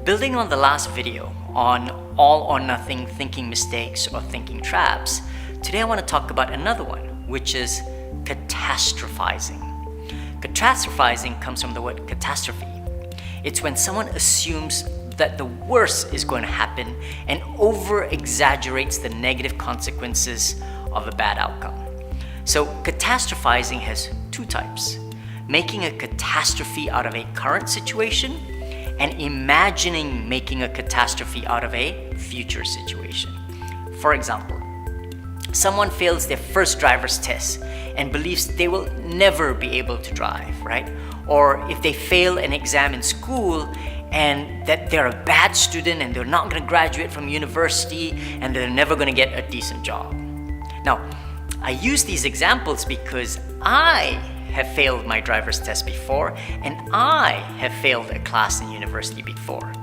Building on the last video on all or nothing thinking mistakes or thinking traps, today I want to talk about another one, which is catastrophizing. Catastrophizing comes from the word catastrophe. It's when someone assumes that the worst is going to happen and over-exaggerates the negative consequences of a bad outcome. So catastrophizing has two types: making a catastrophe out of a current situation and imagining making a catastrophe out of a future situation. For example, someone fails their first driver's test and believes they will never be able to drive, right? Or if they fail an exam in school and that they're a bad student and they're not going to graduate from university and they're never going to get a decent job. Now, I use these examples because I have failed my driver's test before and I have failed a class in university before.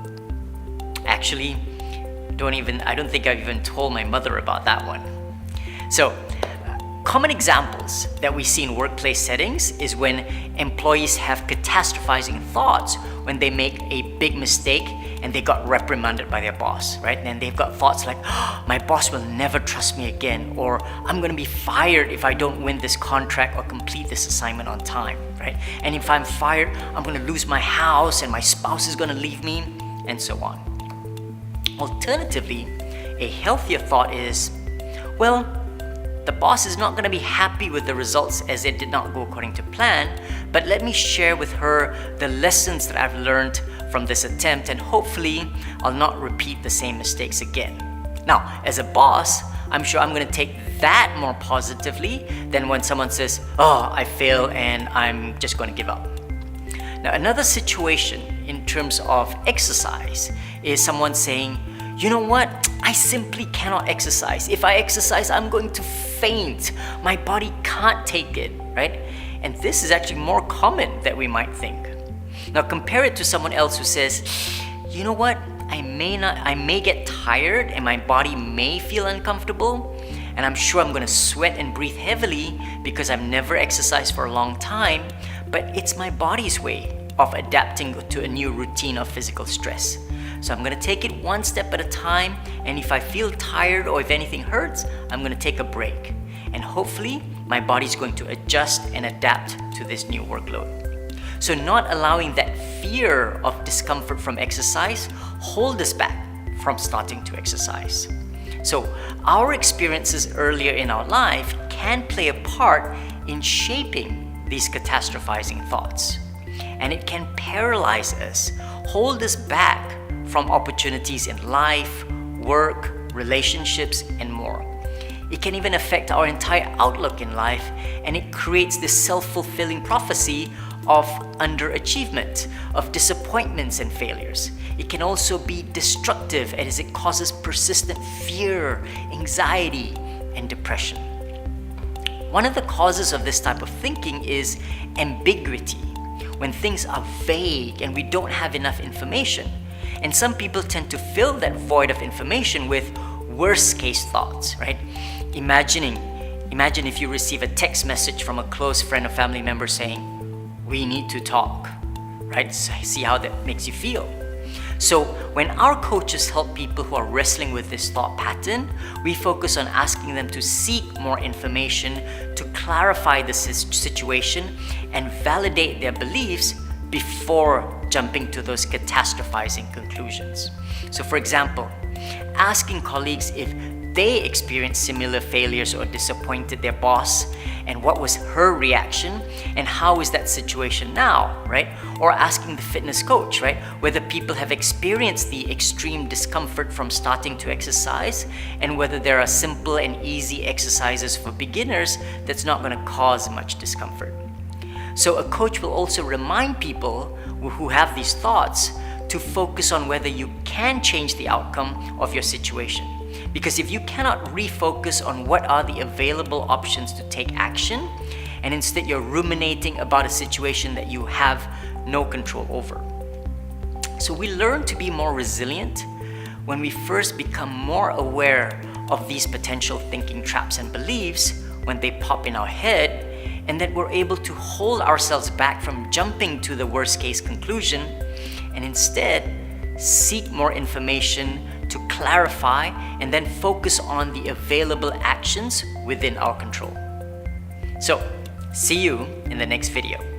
Actually, I don't think I've even told my mother about that one. So, common examples that we see in workplace settings is when employees have catastrophizing thoughts when they make a big mistake and they got reprimanded by their boss, right? And they've got thoughts like, oh, my boss will never trust me again, or I'm going to be fired if I don't win this contract or complete this assignment on time, right? And if I'm fired, I'm going to lose my house and my spouse is going to leave me, and so on. Alternatively, a healthier thought is, well, the boss is not going to be happy with the results as it did not go according to plan, but let me share with her the lessons that I've learned from this attempt, and hopefully I'll not repeat the same mistakes again. Now, as a boss, I'm sure I'm going to take that more positively than when someone says, oh, I fail and I'm just going to give up. Now, another situation in terms of exercise is someone saying, you know what? I simply cannot exercise. If I exercise, I'm going to faint. My body can't take it, right? And this is actually more common than we might think. Now compare it to someone else who says, you know what? I may get tired and my body may feel uncomfortable, and I'm sure I'm going to sweat and breathe heavily because I've never exercised for a long time, but it's my body's way of adapting to a new routine of physical stress. So I'm going to take it one step at a time, and if I feel tired or if anything hurts, I'm going to take a break. And hopefully, my body's going to adjust and adapt to this new workload. So not allowing that fear of discomfort from exercise hold us back from starting to exercise. So our experiences earlier in our life can play a part in shaping these catastrophizing thoughts. And it can paralyze us, hold us back from opportunities in life, work, relationships, and more. It can even affect our entire outlook in life, and it creates this self-fulfilling prophecy of underachievement, of disappointments and failures. It can also be destructive as it causes persistent fear, anxiety, and depression. One of the causes of this type of thinking is ambiguity, when things are vague and we don't have enough information. And some people tend to fill that void of information with worst case thoughts, right? Imagine if you receive a text message from a close friend or family member saying, we need to talk, right? So see how that makes you feel. So when our coaches help people who are wrestling with this thought pattern, we focus on asking them to seek more information, to clarify the situation and validate their beliefs before jumping to those catastrophizing conclusions. So for example, asking colleagues if they experienced similar failures or disappointed their boss, and what was her reaction, and how is that situation now, right? Or asking the fitness coach, right, whether people have experienced the extreme discomfort from starting to exercise, and whether there are simple and easy exercises for beginners that's not going to cause much discomfort. So a coach will also remind people who have these thoughts to focus on whether you can change the outcome of your situation. Because if you cannot refocus on what are the available options to take action, and instead you're ruminating about a situation that you have no control over. So we learn to be more resilient when we first become more aware of these potential thinking traps and beliefs when they pop in our head, and that we're able to hold ourselves back from jumping to the worst case conclusion and instead seek more information to clarify, and then focus on the available actions within our control. So, see you in the next video.